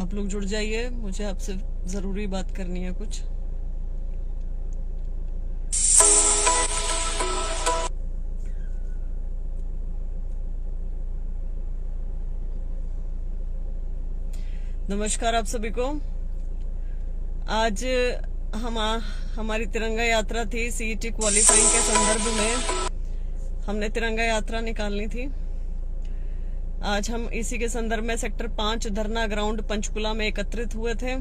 आप लोग जुड़ जाइए, मुझे आपसे जरूरी बात करनी है कुछ। नमस्कार आप सभी को। आज हमारी तिरंगा यात्रा थी। सीईटी क्वालिफाइंग के संदर्भ में हमने तिरंगा यात्रा निकालनी थी। आज हम इसी के संदर्भ में सेक्टर 5 धरना ग्राउंड पंचकुला में एकत्रित हुए थे।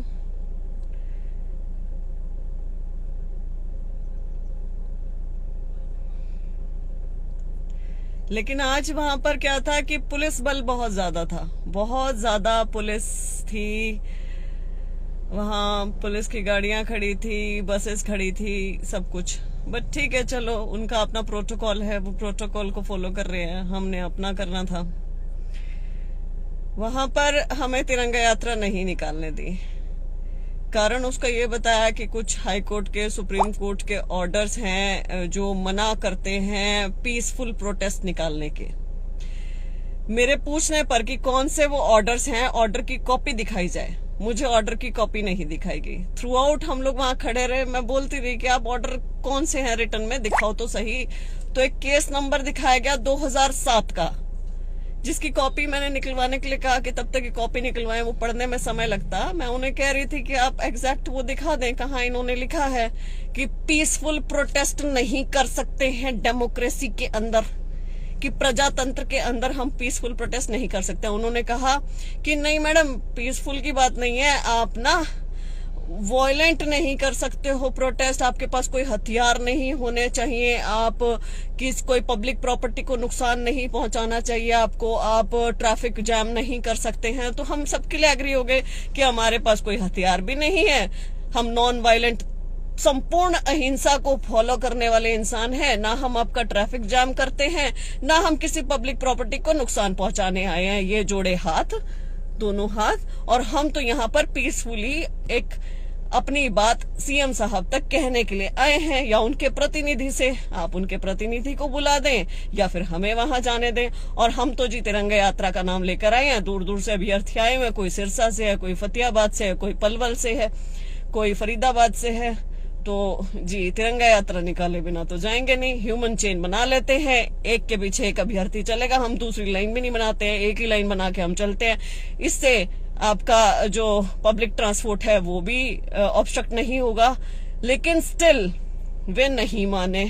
लेकिन आज वहां पर क्या था कि पुलिस बल बहुत ज्यादा था, बहुत ज्यादा पुलिस थी। वहां पुलिस की गाड़ियां खड़ी थी, बसेस खड़ी थी, सब कुछ। बट ठीक है, चलो, उनका अपना प्रोटोकॉल है, वो प्रोटोकॉल को फॉलो कर रहे हैं, हमने अपना करना था। वहां पर हमें तिरंगा यात्रा नहीं निकालने दी। कारण उसका ये बताया कि कुछ हाई कोर्ट के, सुप्रीम कोर्ट के ऑर्डर्स हैं जो मना करते हैं पीसफुल प्रोटेस्ट निकालने के। मेरे पूछने पर कि कौन से वो ऑर्डर्स हैं, ऑर्डर की कॉपी दिखाई जाए, मुझे ऑर्डर की कॉपी नहीं दिखाई गई। थ्रू आउट हम लोग वहां खड़े रहे, मैं बोलती रही कि आप ऑर्डर कौन से हैं रिटर्न में दिखाओ तो सही। तो एक केस नंबर दिखाया गया 2007 का, जिसकी कॉपी मैंने निकलवाने के लिए कहा कि तब तक की कॉपी निकलवाएं, वो पढ़ने में समय लगता। मैं उन्हें कह रही थी कि आप एग्जैक्ट वो दिखा दें कहाँ इन्होंने लिखा है कि पीसफुल प्रोटेस्ट नहीं कर सकते हैं डेमोक्रेसी के अंदर, कि प्रजातंत्र के अंदर हम पीसफुल प्रोटेस्ट नहीं कर सकते। उन्होंने कहा कि नहीं मैडम, पीसफुल की बात नहीं है, आप ना वॉयलेंट नहीं कर सकते हो प्रोटेस्ट, आपके पास कोई हथियार नहीं होने चाहिए, आप कोई पब्लिक प्रॉपर्टी को नुकसान नहीं पहुंचाना चाहिए आपको, आप ट्रैफिक जैम नहीं कर सकते हैं। तो हम सबके लिए एग्री हो गए कि हमारे पास कोई हथियार भी नहीं है, हम नॉन वायलेंट संपूर्ण अहिंसा को फॉलो करने वाले इंसान हैं, ना हम आपका ट्रैफिक जैम करते हैं, ना हम किसी पब्लिक प्रॉपर्टी को नुकसान पहुंचाने आए हैं। ये जोड़े हाथ, दोनों हाथ, और हम तो यहाँ पर पीसफुली एक अपनी बात सीएम साहब तक कहने के लिए आए हैं, या उनके प्रतिनिधि से, आप उनके प्रतिनिधि को बुला दें या फिर हमें वहां जाने दें। और हम तो जी तिरंगा यात्रा का नाम लेकर आए हैं, दूर दूर से अभ्यर्थी आए हुए, कोई सिरसा से है, कोई फतेहाबाद से है, कोई पलवल से है, कोई फरीदाबाद से है। तो जी तिरंगा यात्रा निकाले बिना तो जाएंगे नहीं। ह्यूमन चेन बना लेते हैं, एक के पीछे एक अभ्यर्थी चलेगा, हम दूसरी लाइन भी नहीं बनाते हैं, एक ही लाइन बना के हम चलते हैं। इससे आपका जो पब्लिक ट्रांसपोर्ट है वो भी ऑब्स्ट्रक्ट नहीं होगा। लेकिन स्टिल वे नहीं माने,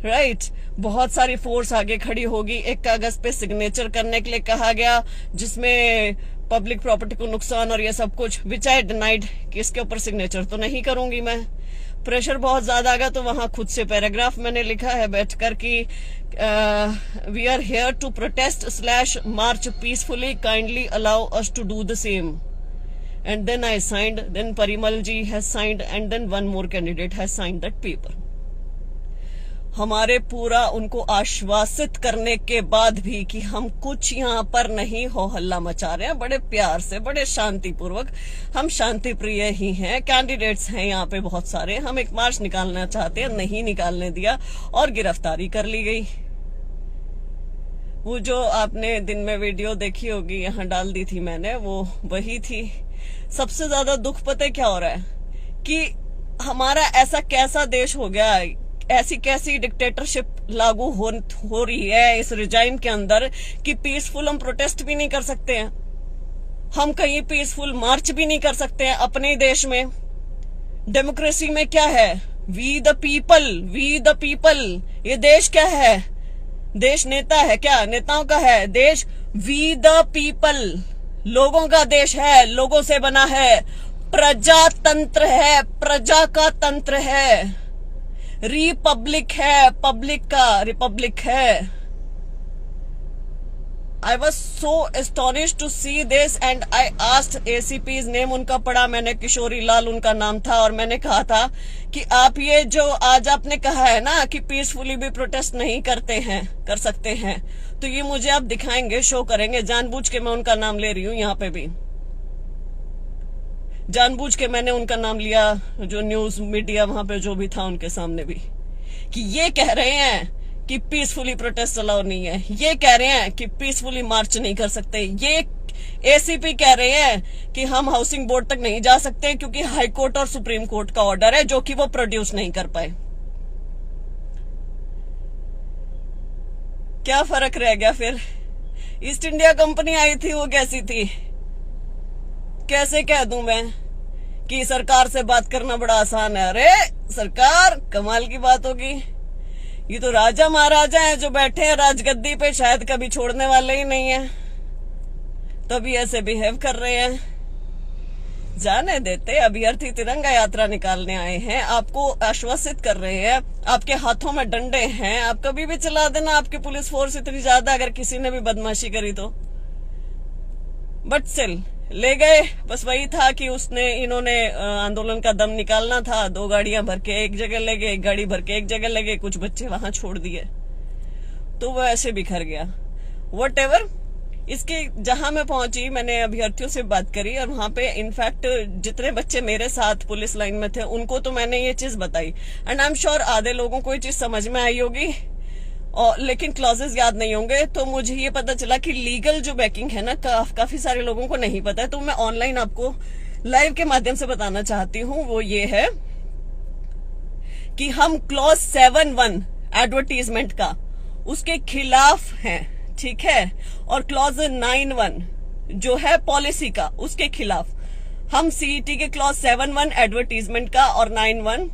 राइट। बहुत सारी फोर्स आगे खड़ी होगी। एक कागज पे सिग्नेचर करने के लिए कहा गया जिसमें पब्लिक प्रॉपर्टी को नुकसान और ये सब कुछ, विच आई डिनाइड कि इसके ऊपर सिग्नेचर तो नहीं करूंगी मैं। प्रेशर बहुत ज्यादा आ गया तो वहां खुद से पैराग्राफ मैंने लिखा है बैठकर कि we are here to protest / march peacefully, kindly allow us to do the same. And then I signed, then Parimal ji has signed, and then one more candidate has signed that paper. हमारे पूरा उनको आश्वासित करने के बाद भी कि हम कुछ यहाँ पर नहीं हो हल्ला मचा रहे हैं, बड़े प्यार से, बड़े शांतिपूर्वक, हम शांति प्रिय ही हैं, कैंडिडेट्स हैं यहाँ पे बहुत सारे, हम एक मार्च निकालना चाहते हैं, नहीं निकालने दिया और गिरफ्तारी कर ली गई। वो जो आपने दिन में वीडियो देखी होगी, यहाँ डाल दी थी मैंने, वो वही थी। सबसे ज्यादा दुख पता क्या हो रहा है कि हमारा ऐसा कैसा देश हो गया, ऐसी कैसी डिक्टेटरशिप लागू हो रही है इस रिजाइम के अंदर कि पीसफुल हम प्रोटेस्ट भी नहीं कर सकते हैं, हम कहीं पीसफुल मार्च भी नहीं कर सकते हैं अपने देश में। डेमोक्रेसी में क्या है, we the people, we the people. ये देश क्या है, देश नेता है क्या, नेताओं का है देश? वी द पीपल, लोगों का देश है, लोगों से बना है, प्रजातंत्र है, प्रजा का तंत्र है, रिपब्लिक है, पब्लिक का रिपब्लिक है। I was so astonished to see this and I asked ACP's name, उनका पढ़ा मैंने, किशोरी लाल उनका नाम था, और मैंने कहा था कि आप ये जो आज आपने कहा है ना कि पीसफुली भी प्रोटेस्ट नहीं कर सकते हैं, तो ये मुझे आप दिखाएंगे, शो करेंगे। जानबूझ के मैं उनका नाम ले रही हूँ, यहाँ पे भी जानबूझ के मैंने उनका नाम लिया, जो न्यूज मीडिया वहां पे जो भी था उनके सामने भी, कि ये कह रहे हैं कि पीसफुली प्रोटेस्ट अलाउ नहीं है, ये कह रहे हैं कि पीसफुली मार्च नहीं कर सकते, ये एसीपी कह रहे हैं कि हम हाउसिंग बोर्ड तक नहीं जा सकते क्योंकि हाई कोर्ट और सुप्रीम कोर्ट का ऑर्डर है जो कि वो प्रोड्यूस नहीं कर पाए। क्या फर्क रह गया फिर? ईस्ट इंडिया कंपनी आई थी, वो कैसी थी? कैसे कह दूं मैं कि सरकार से बात करना बड़ा आसान है? अरे सरकार, कमाल की बात होगी। ये तो राजा महाराजा हैं जो बैठे हैं राजगद्दी पे, शायद कभी छोड़ने वाले ही नहीं है, तभी ऐसे बिहेव कर रहे हैं। जाने देते, अभ्यर्थी तिरंगा यात्रा निकालने आए हैं, आपको आश्वासित कर रहे हैं, आपके हाथों में डंडे हैं, आप कभी भी चला देना। आपकी पुलिस फोर्स इतनी ज्यादा, अगर किसी ने भी बदमाशी करी तो। बट स्टिल ले गए। बस वही था कि इन्होंने आंदोलन का दम निकालना था। 2 गाड़ियां भर के एक जगह ले गए, 1 गाड़ी भर के एक जगह ले गए, कुछ बच्चे वहां छोड़ दिए, तो वो ऐसे बिखर गया। व्हाटएवर, इसके जहां मैं पहुंची, मैंने अभ्यर्थियों से बात करी और वहां पे इनफैक्ट जितने बच्चे मेरे साथ पुलिस लाइन में थे उनको तो मैंने ये चीज बताई, एंड आई एम श्योर आधे लोगों को ये चीज समझ में आई होगी, और लेकिन क्लॉजेस याद नहीं होंगे। तो मुझे ये पता चला कि लीगल जो बैकिंग है ना, काफी सारे लोगों को नहीं पता है, तो मैं ऑनलाइन आपको लाइव के माध्यम से बताना चाहती हूँ। वो ये है कि हम क्लॉज 7(1) एडवर्टीजमेंट का उसके खिलाफ हैं, ठीक है, और क्लॉज 9(1) जो है पॉलिसी का उसके खिलाफ। हम सीईटी के क्लॉज 7(1) एडवर्टीजमेंट का और 9(1)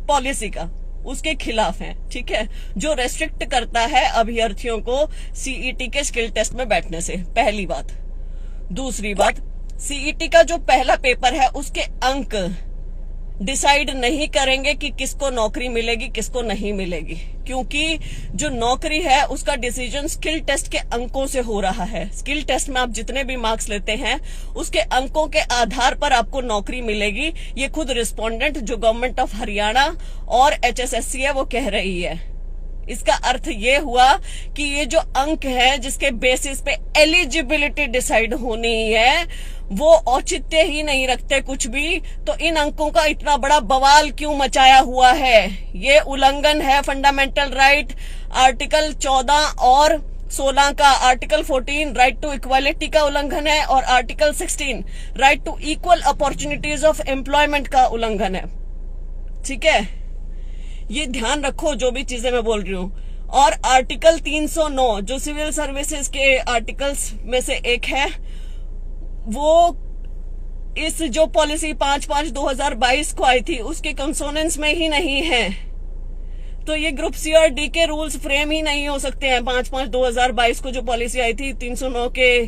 पॉलिसी का उसके खिलाफ हैं, ठीक है, जो रेस्ट्रिक्ट करता है अभ्यर्थियों को सीईटी के स्किल टेस्ट में बैठने से। पहली बात। दूसरी बात, सीईटी का जो पहला पेपर है उसके अंक डिसाइड नहीं करेंगे कि किसको नौकरी मिलेगी किसको नहीं मिलेगी, क्योंकि जो नौकरी है उसका डिसीजन स्किल टेस्ट के अंकों से हो रहा है। स्किल टेस्ट में आप जितने भी मार्क्स लेते हैं उसके अंकों के आधार पर आपको नौकरी मिलेगी। ये खुद रिस्पोंडेंट जो गवर्नमेंट ऑफ हरियाणा और HSSC है वो कह रही है। इसका अर्थ ये हुआ कि ये जो अंक है जिसके बेसिस पे एलिजिबिलिटी डिसाइड होनी है वो औचित्य ही नहीं रखते कुछ भी, तो इन अंकों का इतना बड़ा बवाल क्यों मचाया हुआ है? ये उल्लंघन है फंडामेंटल राइट आर्टिकल 14 और 16 का। आर्टिकल 14 राइट टू इक्वालिटी का उल्लंघन है और article 16 right to equal opportunities of employment का उल्लंघन है, ठीक है। ये ध्यान रखो जो भी चीजें मैं बोल रही हूँ। और आर्टिकल 309 जो सिविल सर्विसेज के आर्टिकल्स में से एक है, वो इस जो पॉलिसी 5/5/2022 को आई थी उसके कंसोनेंस में ही नहीं है, तो ये ग्रुप सी और डी के रूल्स फ्रेम ही नहीं हो सकते हैं। 5/5/2022 को जो पॉलिसी आई थी 309 के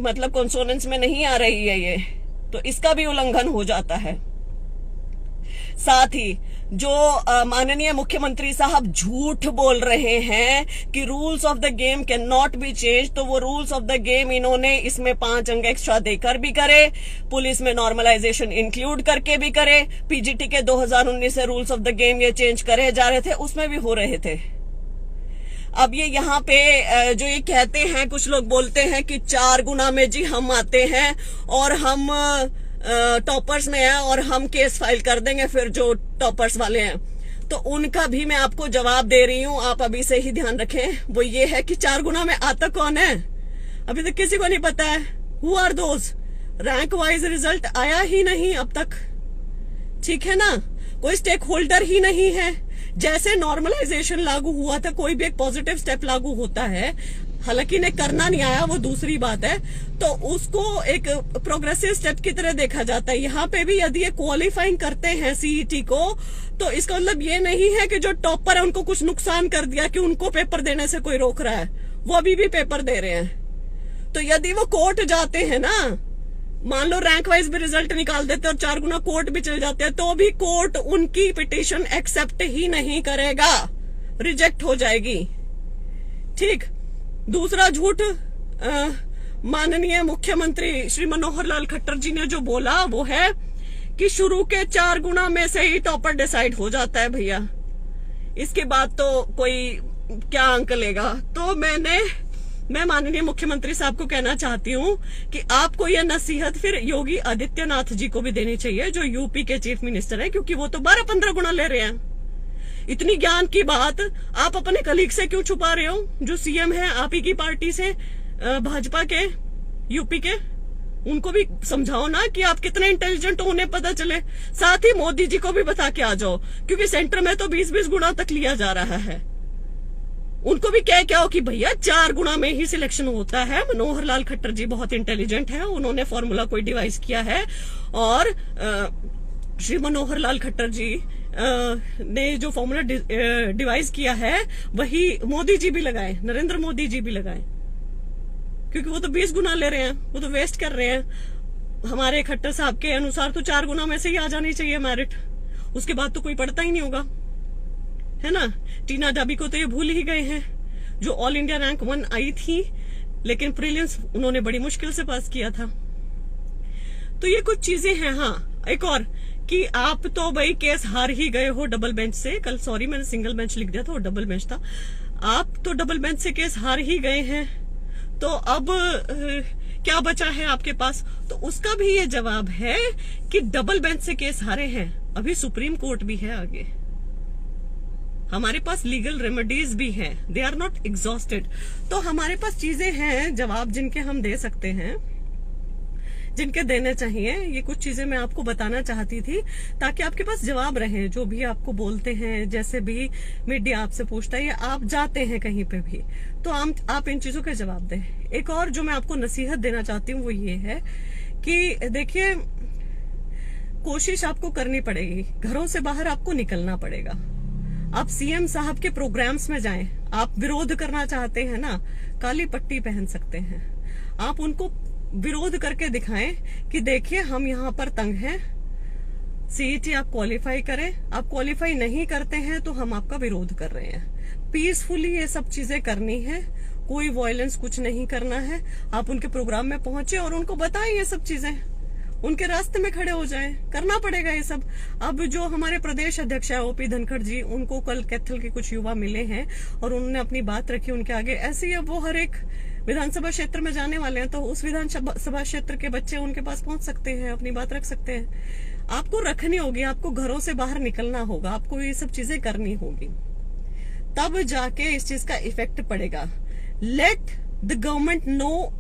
मतलब कंसोनेंस में नहीं आ रही है ये, तो इसका भी उल्लंघन हो जाता है। साथ ही जो माननीय मुख्यमंत्री साहब झूठ बोल रहे हैं कि rules of the game can not be change, तो वो रूल्स ऑफ द गेम इन्होंने इसमें 5 अंक एक्स्ट्रा देकर भी करे, पुलिस में नॉर्मलाइजेशन इंक्लूड करके भी करे, पीजीटी के 2019 से रूल्स ऑफ द गेम ये चेंज करे जा रहे थे, उसमें भी हो रहे थे। अब ये यहाँ पे जो ये कहते हैं, कुछ लोग बोलते हैं कि 4 गुना में जी हम आते हैं और हम टॉपर्स में है और हम केस फाइल कर देंगे फिर जो टॉपर्स वाले हैं, तो उनका भी मैं आपको जवाब दे रही हूँ, आप अभी से ही ध्यान रखें। वो ये है कि 4 गुना में आता कौन है अभी तक किसी को नहीं पता है। Who are those? Rank wise result आया ही नहीं अब तक, ठीक है ना, कोई स्टेक होल्डर ही नहीं है। जैसे नॉर्मलाइजेशन लागू हुआ था, कोई भी एक पॉजिटिव स्टेप लागू होता है, हालांकि इन्हें करना नहीं आया वो दूसरी बात है, तो उसको एक प्रोग्रेसिव स्टेप की तरह देखा जाता है। यहाँ पे भी यदि ये क्वालिफाइंग करते हैं सीईटी को, तो इसका मतलब ये नहीं है कि जो टॉपर है उनको कुछ नुकसान कर दिया कि उनको पेपर देने से कोई रोक रहा है, वो अभी भी पेपर दे रहे हैं। तो यदि वो कोर्ट जाते हैं ना, मान लो रैंक वाइज भी रिजल्ट निकाल देते और 4 गुना कोर्ट भी चले जाते हैं, तो भी कोर्ट उनकी पिटीशन एक्सेप्ट ही नहीं करेगा, रिजेक्ट हो जाएगी, ठीक। दूसरा झूठ माननीय मुख्यमंत्री श्री मनोहर लाल खट्टर जी ने जो बोला वो है कि शुरू के 4 गुना में से ही टॉपर डिसाइड हो जाता है। भैया इसके बाद तो कोई क्या अंक लेगा? तो मैं माननीय मुख्यमंत्री साहब को कहना चाहती हूँ कि आपको यह नसीहत फिर योगी आदित्यनाथ जी को भी देनी चाहिए जो यूपी के चीफ मिनिस्टर है, क्योंकि वो तो 12-15 गुना ले रहे हैं। इतनी ज्ञान की बात आप अपने कलीग से क्यों छुपा रहे हो जो सीएम है आप ही की पार्टी से, भाजपा के? यूपी के, उनको भी समझाओ ना कि आप कितने इंटेलिजेंट हो, उन्हें पता चले। साथ ही मोदी जी को भी बता के आ जाओ, क्योंकि सेंटर में तो 20-20 गुना तक लिया जा रहा है। उनको भी क्या हो कि भैया 4 गुना में ही सिलेक्शन होता है। मनोहर लाल खट्टर जी बहुत इंटेलिजेंट है, उन्होंने फॉर्मूला कोई डिवाइस किया है, और श्री मनोहर लाल खट्टर जी ने जो फॉर्मूला डिवाइस किया है वही मोदी जी भी लगाए, नरेंद्र मोदी जी भी लगाए, क्योंकि वो तो 20 गुना ले रहे हैं, वो तो वेस्ट कर रहे हैं। हमारे खट्टर साहब के अनुसार तो 4 गुना में से ही आ जानी चाहिए मेरिट, उसके बाद तो कोई पढ़ता ही नहीं होगा, है ना। टीना जाबी को तो ये भूल ही गए हैं, जो ऑल इंडिया रैंक 1 आई थी, लेकिन प्रीलिम्स उन्होंने बड़ी मुश्किल से पास किया था। तो ये कुछ चीजें हैं। हाँ, एक और कि आप तो भाई केस हार ही गए हो डबल बेंच से। कल सॉरी मैंने सिंगल बेंच लिख दिया था, वो डबल बेंच था। आप तो डबल बेंच से केस हार ही गए हैं, तो अब क्या बचा है आपके पास? तो उसका भी ये जवाब है कि डबल बेंच से केस हारे हैं, अभी सुप्रीम कोर्ट भी है आगे, हमारे पास लीगल रेमेडीज भी हैं, दे आर नॉट एग्जॉस्टेड। तो हमारे पास चीजें हैं, जवाब जिनके हम दे सकते हैं, जिनके देने चाहिए। ये कुछ चीजें मैं आपको बताना चाहती थी ताकि आपके पास जवाब रहे, जो भी आपको बोलते हैं, जैसे भी मीडिया आपसे पूछता है या आप जाते हैं कहीं पे भी, तो आप इन चीजों के जवाब दें। एक और जो मैं आपको नसीहत देना चाहती हूँ वो ये है कि देखिए, कोशिश आपको करनी पड़ेगी, घरों से बाहर आपको निकलना पड़ेगा। आप सीएम साहब के प्रोग्राम्स में जाएं, आप विरोध करना चाहते हैं ना, काली पट्टी पहन सकते हैं, आप उनको विरोध करके दिखाएं कि देखिए हम यहाँ पर तंग हैं, सीईटी आप क्वालिफाई करें, आप क्वालिफाई नहीं करते हैं तो हम आपका विरोध कर रहे हैं। पीसफुली ये सब चीजें करनी है, कोई वायलेंस कुछ नहीं करना है। आप उनके प्रोग्राम में पहुंचे और उनको बताएं ये सब चीजें, उनके रास्ते में खड़े हो जाएं, करना पड़ेगा ये सब। अब जो हमारे प्रदेश अध्यक्ष है ओपी धनखड़ जी, उनको कल कैथल के कुछ युवा मिले हैं और उन्होंने अपनी बात रखी उनके आगे। ऐसे ही अब वो हर एक विधानसभा क्षेत्र में जाने वाले हैं, तो उस विधानसभा क्षेत्र के बच्चे उनके पास पहुंच सकते हैं, अपनी बात रख सकते हैं। आपको रखनी होगी, आपको घरों से बाहर निकलना होगा, आपको ये सब चीजें करनी होगी, तब जाके इस चीज का इफेक्ट पड़ेगा। लेट द गवर्नमेंट नो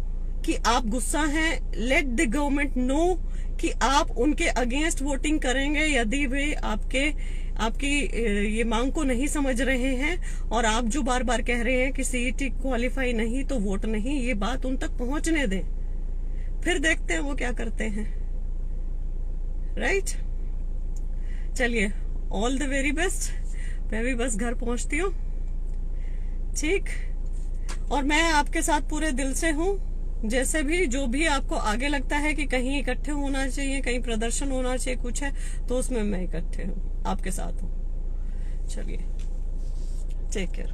कि आप गुस्सा हैं, लेट द गवर्नमेंट नो कि आप उनके अगेंस्ट वोटिंग करेंगे यदि वे आपकी ये मांग को नहीं समझ रहे हैं, और आप जो बार बार कह रहे हैं कि सीईटी क्वालिफाई नहीं तो वोट नहीं, ये बात उन तक पहुंचने दें, फिर देखते हैं वो क्या करते हैं। राइट, चलिए, ऑल द वेरी बेस्ट। मैं भी बस घर पहुंचती हूँ, ठीक, और मैं आपके साथ पूरे दिल से हूँ। जैसे भी जो भी आपको आगे लगता है कि कहीं इकट्ठे होना चाहिए, कहीं प्रदर्शन होना चाहिए, कुछ है, तो उसमें मैं इकट्ठे हूँ, आपके साथ हूँ। चलिए, टेक केयर।